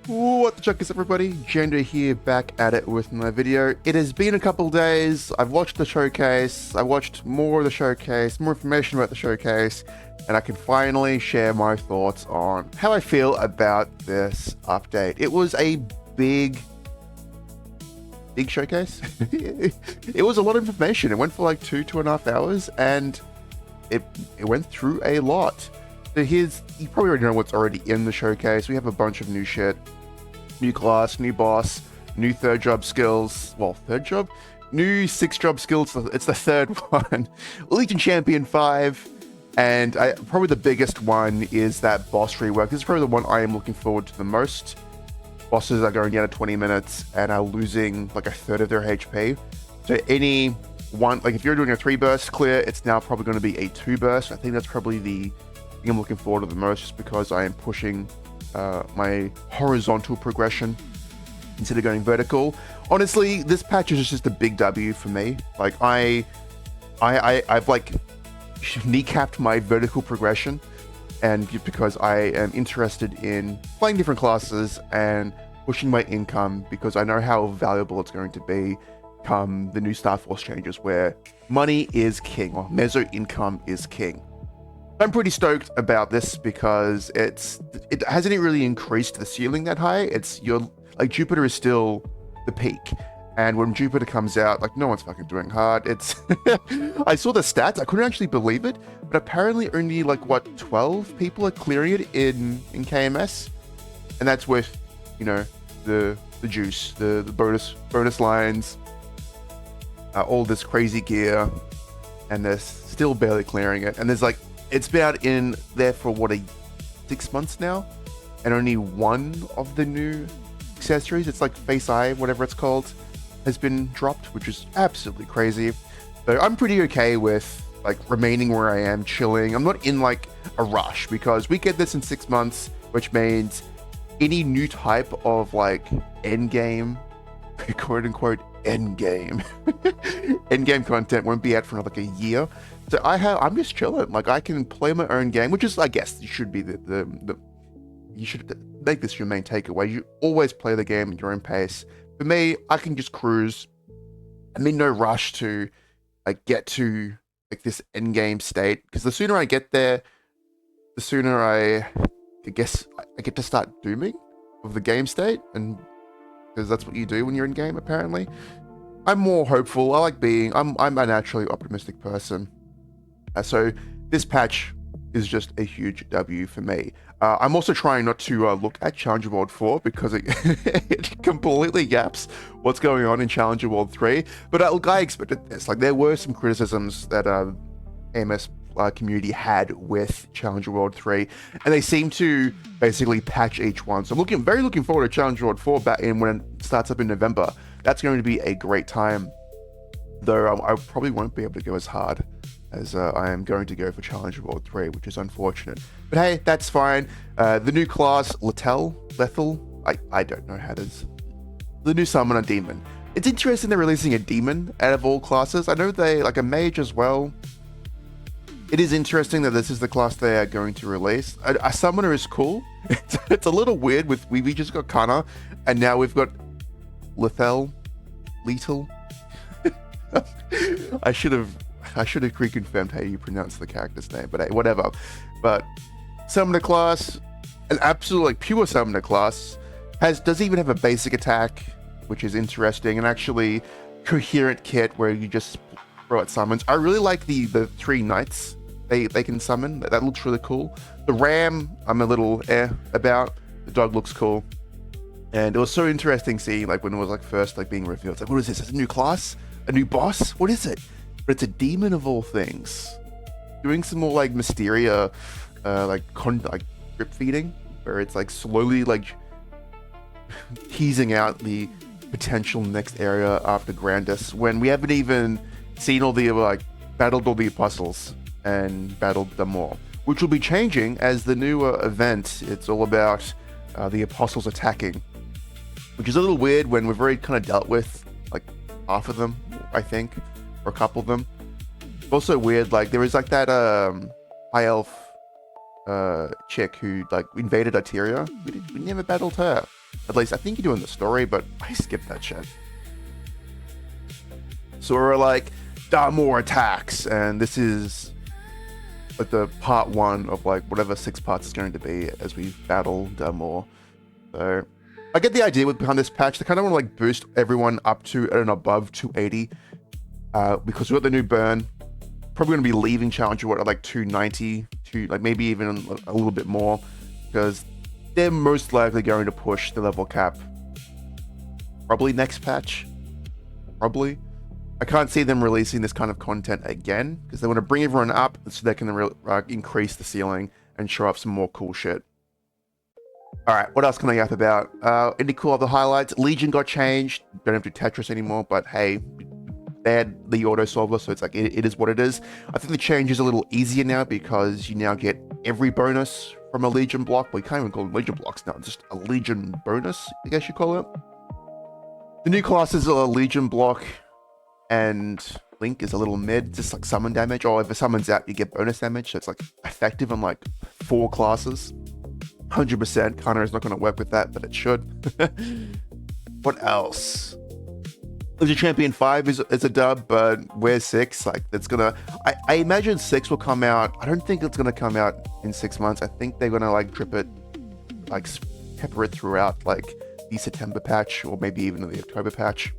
What the chuck is, everybody? Jando here, back at it with my video. It has been a couple days. I've watched the showcase. I watched more of the showcase, more information about the showcase, and I can finally share my thoughts on how I feel about this update. It was a big showcase. It was a lot of information. It went for like 2.5 hours, and it went through a lot. So you probably already know what's already in the showcase. We have a bunch of new shit. New class, new boss, new third job skills. Well, third job? New 6 job skills. It's the third one. Legion Champion 5. And probably the biggest one is that boss rework. This is probably the one I am looking forward to the most. Bosses are going down to 20 minutes and are losing like a third of their HP. So any one, like if you're doing a 3 burst clear, it's now probably going to be a 2 burst. I think that's probably the thing I'm looking forward to the most, just because I am pushing my horizontal progression instead of going vertical. Honestly, this patch is just a big W for me. Like I've like kneecapped my vertical progression, and because I am interested in playing different classes and pushing my income, because I know how valuable it's going to be come the new Star Force changes, where money is king, or meso income is king. I'm pretty stoked about this because it hasn't really increased the ceiling that high. Like Jupiter is still the peak, and when Jupiter comes out, like no one's fucking doing hard. It's I saw the stats, I couldn't actually believe it, but apparently only like what 12 people are clearing it in KMS, and that's with, you know, the juice, the bonus lines, all this crazy gear, and they're still barely clearing it. And there's like, it's been out in there for what, 6 months now, and only one of the new accessories, it's like Face Eye, whatever it's called, has been dropped, which is absolutely crazy. So I'm pretty okay with like remaining where I am, chilling. I'm not in like a rush, because we get this in 6 months, which means any new type of like end game, quote unquote end game end game content won't be out for like a year. So I'm just chilling. Like I can play my own game, which is, I guess, should be you should make this your main takeaway. You always play the game at your own pace. For me, I can just cruise. I'm in no rush to like get to like this end game state, because the sooner I get there, the sooner I guess I get to start dooming of the game state, and because that's what you do when you're in game, apparently. I'm more hopeful. I'm a naturally optimistic person. So this patch is just a huge W for me. I'm also trying not to look at Challenger World 4, because it completely gaps what's going on in Challenger World 3. But look, I expected this. Like, there were some criticisms that KMS community had with Challenger World 3, and they seem to basically patch each one. So I'm very looking forward to Challenger World 4 back in when it starts up in November. That's going to be a great time, though I probably won't be able to go as hard as I am going to go for Challenger World 3, which is unfortunate. But hey, that's fine. The new class, Lethal, I don't know how it is. The new summoner demon. It's interesting they're releasing a demon out of all classes. I know they like a mage as well. It is interesting that this is the class they are going to release. A summoner is cool. It's a little weird with we just got Kana, and now we've got Lethal. I should have reconfirmed how you pronounce the character's name, but hey, whatever. But summoner class, an absolute like pure summoner class, does even have a basic attack, which is interesting, and actually coherent kit where you just throw out summons. I really like the 3 knights they can summon. That looks really cool. The ram, I'm a little about. The dog looks cool. And it was so interesting seeing like when it was like first like being revealed. It's like, what is this? It's a new class? A new boss? What is it? But it's a demon of all things. Doing some more like Mysteria like drip feeding, where it's like slowly like teasing out the potential next area after Grandis, when we haven't even seen all the like battled all the apostles and battled them all, which will be changing as the new event. It's all about the apostles attacking, which is a little weird when we've already kind of dealt with like half of them, I think, or a couple of them. Also weird, like there is like that high elf chick who like invaded Arteria. We never battled her. At least I think you do in the story, but I skipped that shit. So we're like, more attacks, and this is like the part 1 of like whatever 6 parts is going to be as we battle more. So I get the idea behind this patch. They kind of want to like boost everyone up to and above 280 because we got the new burn. Probably going to be leaving Challenger at like 290 to like maybe even a little bit more, because they're most likely going to push the level cap probably next patch. Probably. I can't see them releasing this kind of content again, because they want to bring everyone up so they can increase the ceiling and show off some more cool shit. Alright, what else can I yap about? Any cool other highlights? Legion got changed. Don't have to do Tetris anymore, but hey, they had the auto solver, so it's like it is what it is. I think the change is a little easier now because you now get every bonus from a Legion block. Well, you can't even call them Legion blocks now, it's just a Legion bonus, I guess you call it. The new classes are a Legion block, and Link is a little mid, just like summon damage, or if a summon's out, you get bonus damage, so it's like effective on like 4 classes. 100%, Kana is not going to work with that, but it should. What else? Legion Champion 5 is a dub, but where's 6? Like, that's gonna... I imagine 6 will come out... I don't think it's gonna come out in 6 months. I think they're gonna, like, drip it, like, pepper it throughout, like, the September patch, or maybe even the October patch.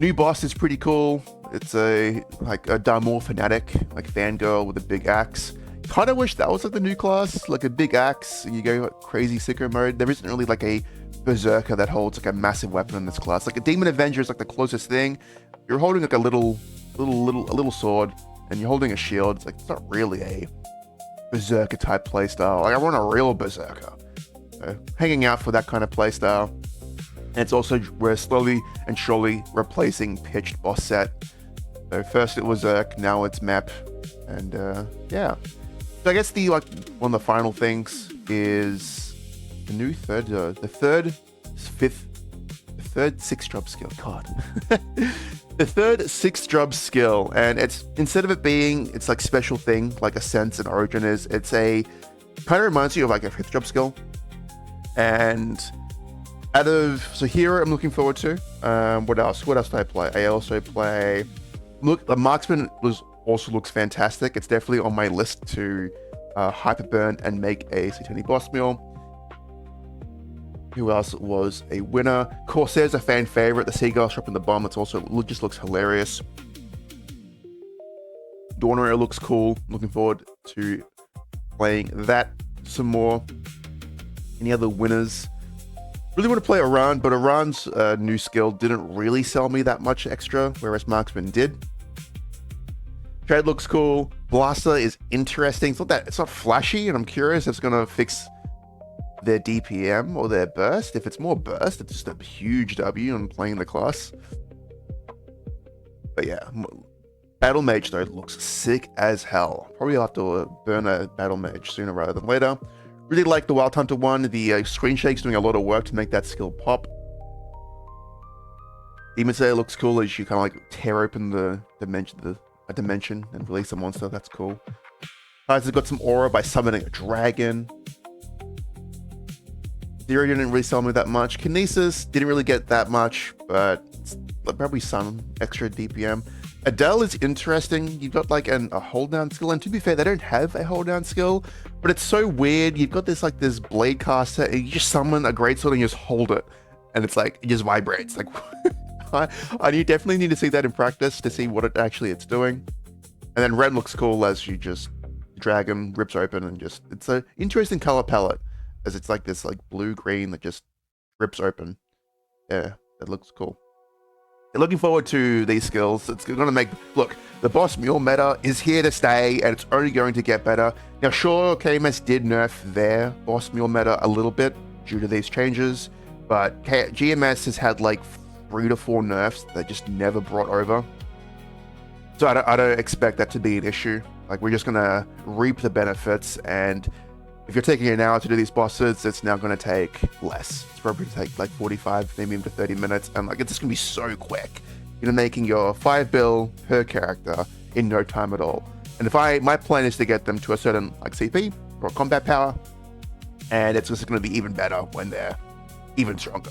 New boss is pretty cool. It's a Darmor fanatic, like, fangirl with a big axe. Kinda wish that was, like, the new class, like a big axe, and you go, like, crazy sicko mode. There isn't really, like, a berserker that holds like a massive weapon in this class. Like a Demon Avenger is like the closest thing. You're holding like a little sword, and you're holding a shield. It's like, it's not really a berserker type playstyle. Like, I want a real berserker. So, hanging out for that kind of playstyle. And it's also, we're slowly and surely replacing pitched boss set. So first it was Zerk, now it's Map, and yeah. So I guess the one of the final things is the new third 6th job skill. God. The third 6th job skill, and it's, instead of it being it's like special thing like Ascents and Origin is, it's a kind of reminds you of like a 5th job skill. And so here I'm looking forward to. What else do I play? I also play. Look, the Marksman also looks fantastic. It's definitely on my list to hyperburn and make a Satanic boss meal. Who else was a winner? Corsair's a fan favorite. The Seagull dropping the bomb. It's also just looks hilarious. Dawnraider looks cool. Looking forward to playing that some more. Any other winners? Really want to play Iran, but Iran's new skill didn't really sell me that much extra, whereas Marksman did. Trade looks cool. Blaster is interesting. It's not flashy, and I'm curious if it's gonna fix their DPM or their burst. If it's more burst, it's just a huge W on playing the class. But yeah, Battle Mage though looks sick as hell. Probably I'll have to burn a Battle Mage sooner rather than later. Really like the Wild Hunter one. The Screen Shake's doing a lot of work to make that skill pop. Demon Slayer looks cool as you kind of like tear open the dimension and release a monster. That's cool. Kaiser's got some aura by summoning a dragon. Theory didn't really sell me that much. Kinesis didn't really get that much, but probably some extra DPM. Adele is interesting. You've got like a hold down skill, and to be fair, they don't have a hold down skill, but it's so weird. You've got this blade caster, and you just summon a greatsword and you just hold it, and it's like it just vibrates. Like I definitely need to see that in practice to see what it's doing. And then red looks cool as you just dragon rips open and just it's an interesting color palette. As it's like this blue-green that just rips open. Yeah, that looks cool. Looking forward to these skills. It's going to make... Look, the boss mule meta is here to stay, and it's only going to get better. Now, sure, KMS did nerf their boss mule meta a little bit due to these changes, but GMS has had 3 to 4 nerfs that they just never brought over. So I don't expect that to be an issue. We're just going to reap the benefits, and... if you're taking an hour to do these bosses, it's now going to take less. It's probably going to take 45, maybe even to 30 minutes. And it's just going to be so quick. You're making your 5 bill per character in no time at all. And my plan is to get them to a certain CP or combat power. and it's just going to be even better when they're even stronger.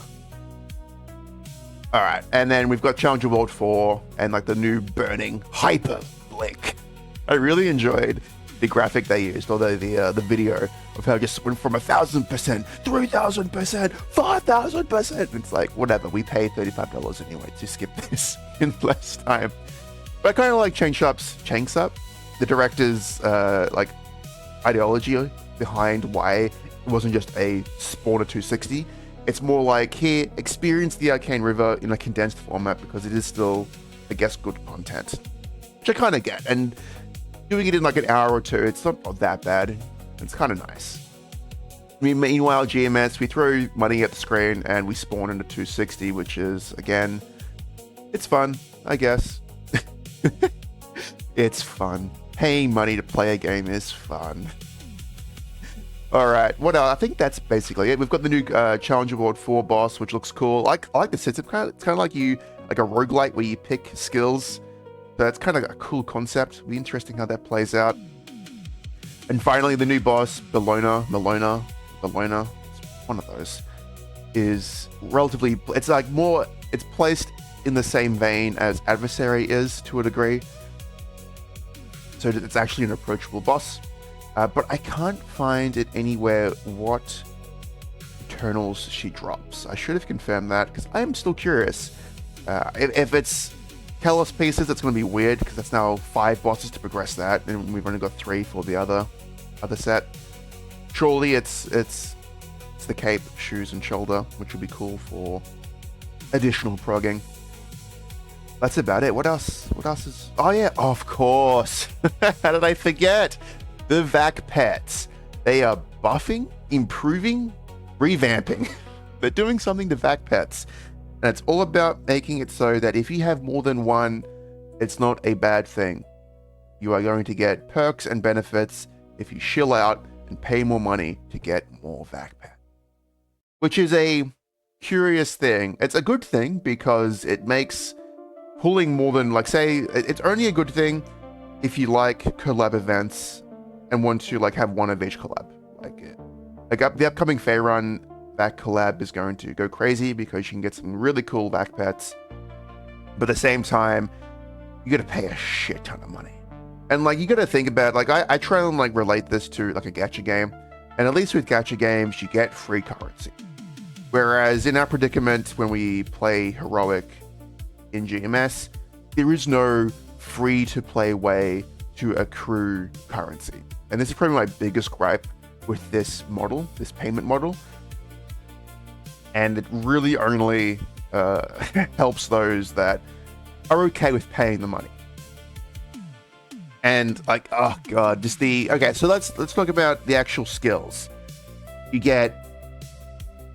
All right, and then we've got Challenger World 4 and like the new burning hyper blink. I really enjoyed the graphic they used, or the video of how it just went from 1,000%, 3,000%, 5,000%. It's like, whatever, we paid $35 anyway to skip this in less time. But I kind of like Changsup, the director's like ideology behind why it wasn't just a spawner 260. It's more like, here, experience the Arcane River in a condensed format because it is still, I guess, good content, which I kind of get. And doing it in like an hour or two, it's not that bad. It's kind of nice. I mean, meanwhile, GMS, we throw money at the screen and we spawn into 260, which is, again, it's fun, I guess. It's fun. Paying money to play a game is fun. All right, what else? I think that's basically it. We've got the new Challenger World 4 boss, which looks cool. I like the system. It's kind of like a roguelite where you pick skills. So that's kind of a cool concept. It'll be interesting how that plays out. And finally, the new boss, Bellona, it's one of those, is relatively, it's like more, it's placed in the same vein as Adversary is to a degree. So it's actually an approachable boss. But I can't find it anywhere what Eternals she drops. I should have confirmed that because I am still curious. If it's Kalos pieces, it's going to be weird because that's now 5 bosses to progress that, and we've only got 3 for the other set. Surely it's the cape, shoes, and shoulder, which would be cool for additional progging. That's about it. What else? What else is? Oh yeah, of course. How did I forget? The VAC pets. They are buffing, improving, revamping. They're doing something to VAC pets. And it's all about making it so that if you have more than one, it's not a bad thing. You are going to get perks and benefits if you shill out and pay more money to get more VAC pets. Which is a curious thing. It's a good thing because it makes pulling more than, like, say, it's only a good thing if you like collab events and want to like have one of each collab. Like the upcoming Fae Run VAC collab is going to go crazy because you can get some really cool VAC pets, but at the same time, you got to pay a shit ton of money. And like, you got to think about, like, I try and like relate this to like a gacha game, and at least with gacha games, you get free currency. Whereas in our predicament, when we play Heroic in GMS, there is no free to play way to accrue currency. And this is probably my biggest gripe with this model, this payment model. And it really only helps those that are okay with paying the money. And like, oh god, just okay, so let's talk about the actual skills. You get,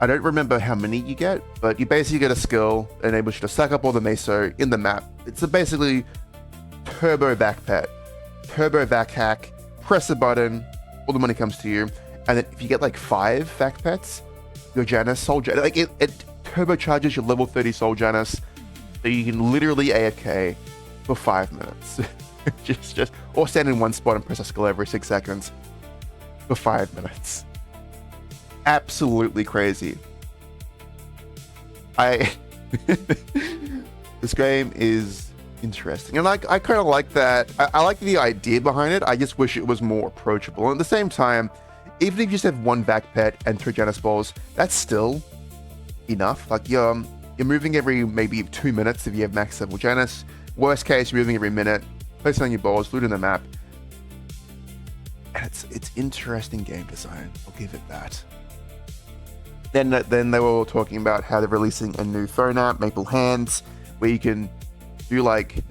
I don't remember how many you get, but you basically get a skill that enables you to stack up all the meso in the map. It's basically turbo VAC pet, turbo VAC hack, press a button, all the money comes to you. And then if you get like 5 VAC pets, your Janus, Soul Janus, like it turbocharges your level 30 Soul Janus, so you can literally AFK for 5 minutes. just or stand in one spot and press a skill every 6 seconds for 5 minutes. Absolutely crazy. This game is interesting, and like I kind of like that. I like the idea behind it. I just wish it was more approachable. And at the same time, even if you just have 1 VAC pet and 3 Janus balls, that's still enough. Like you're moving every maybe 2 minutes if you have max level Janus. Worst case, you're moving every minute, placing on your balls, looting the map. And it's interesting game design. I'll give it that. Then they were all talking about how they're releasing a new phone app, Maple Hands, where you can do like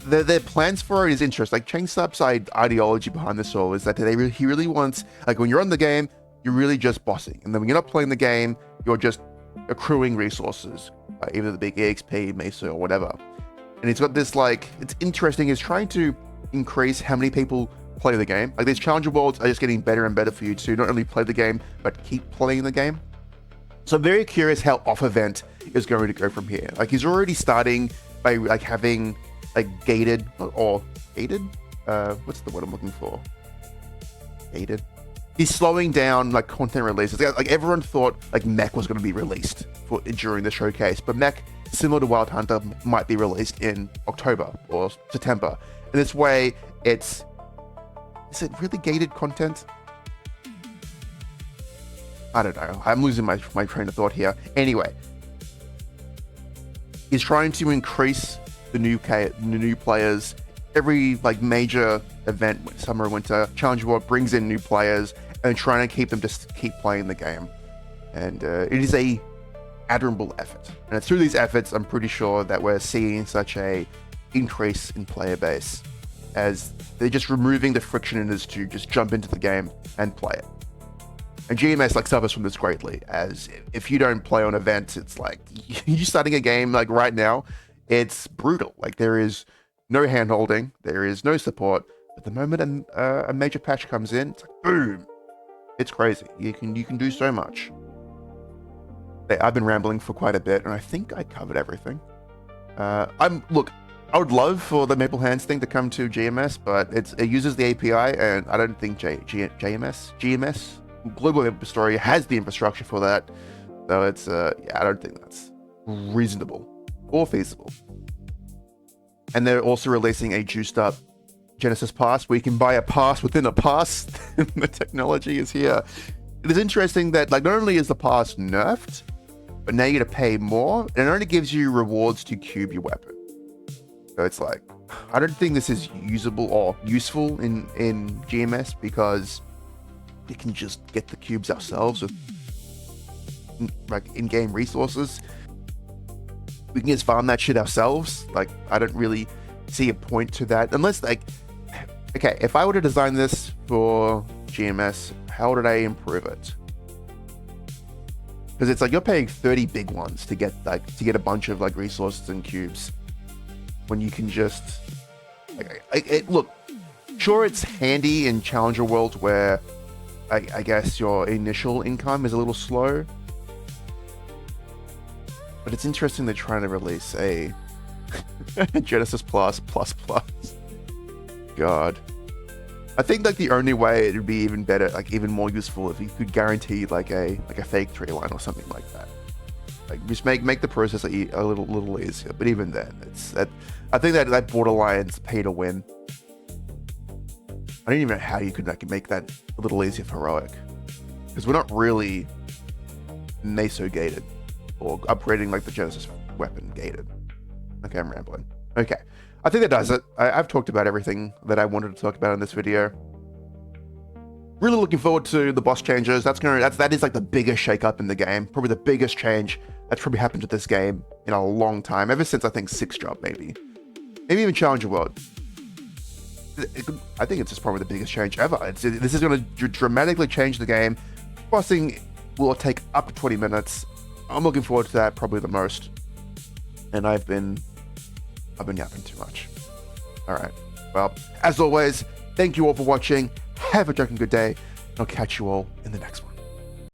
their plans for it is interesting. Like Changsup's ideology behind this all is that he really wants, like, when you're on the game, you're really just bossing, and then when you're not playing the game, you're just accruing resources, either the big EXP, Mesa, or whatever. And he's got this, like, it's interesting. He's trying to increase how many people play the game. Like, these challenger worlds are just getting better and better for you to not only play the game but keep playing the game. So I'm very curious how Off Event is going to go from here. Like, he's already starting by like having like gated, what's the word I'm looking for? Gated? he's slowing down like content releases. Like everyone thought like Mech was going to be released during the showcase, but Mech, similar to Wild Hunter, might be released in October or September. And this way, is it really gated content? I don't know. I'm losing my train of thought here. Anyway, he's trying to increase the new players. Every like major event, summer, winter, Challenge World brings in new players and trying to keep them just keep playing the game. And it is a admirable effort. And through these efforts, I'm pretty sure that we're seeing such a increase in player base, as they're just removing the friction in us to just jump into the game and play it. And GMS like suffers from this greatly, as if you don't play on events, it's like you're starting a game like right now, it's brutal. Like there is no hand holding, there is no support. But the moment a major patch comes in, it's like boom, it's crazy. You can do so much. I've been rambling for quite a bit, and I think I covered everything. Look, I would love for the Maple Hands thing to come to GMS, but it uses the API, and I don't think GMS Global Maplestory has the infrastructure for that. So it's I don't think that's reasonable or feasible. And they're also releasing a juiced up Genesis Pass where you can buy a pass within a pass. The technology is here. It is interesting that like not only is the pass nerfed, but now you got to pay more, and it only gives you rewards to cube your weapon. So it's like, I don't think this is usable or useful in GMS, because we can just get the cubes ourselves with like in-game resources. We can just farm that shit ourselves. Like, I don't really see a point to that, unless like, okay, if I were to design this for GMS, how would I improve it? Because it's like you're paying 30 big ones to get a bunch of like resources and cubes, when you can just look, sure, it's handy in Challenger worlds where I guess your initial income is a little slow, but it's interesting they're trying to release a Genesis Plus. God, I think like the only way it would be even better, like even more useful, if you could guarantee like a fake tree line or something like that. Like just make the process a little easier. But even then, I think that borderline's pay to win. I don't even know how you could make that a little easier for heroic, because we're not really meso gated or upgrading like the Genesis weapon gated. Okay, I'm rambling. Okay, I think that does it. I've talked about everything that I wanted to talk about in this video. Really looking forward to the boss changes. That is like the biggest shakeup in the game. Probably the biggest change that's probably happened to this game in a long time, ever since I think 6 Drop, maybe even Challenger World. I think it's just probably the biggest change ever. This is going to dramatically change the game. Bossing will take up to 20 minutes. I'm looking forward to that probably the most. And I've been yapping too much. All right. Well, as always, thank you all for watching. Have a jucking good day. I'll catch you all in the next one.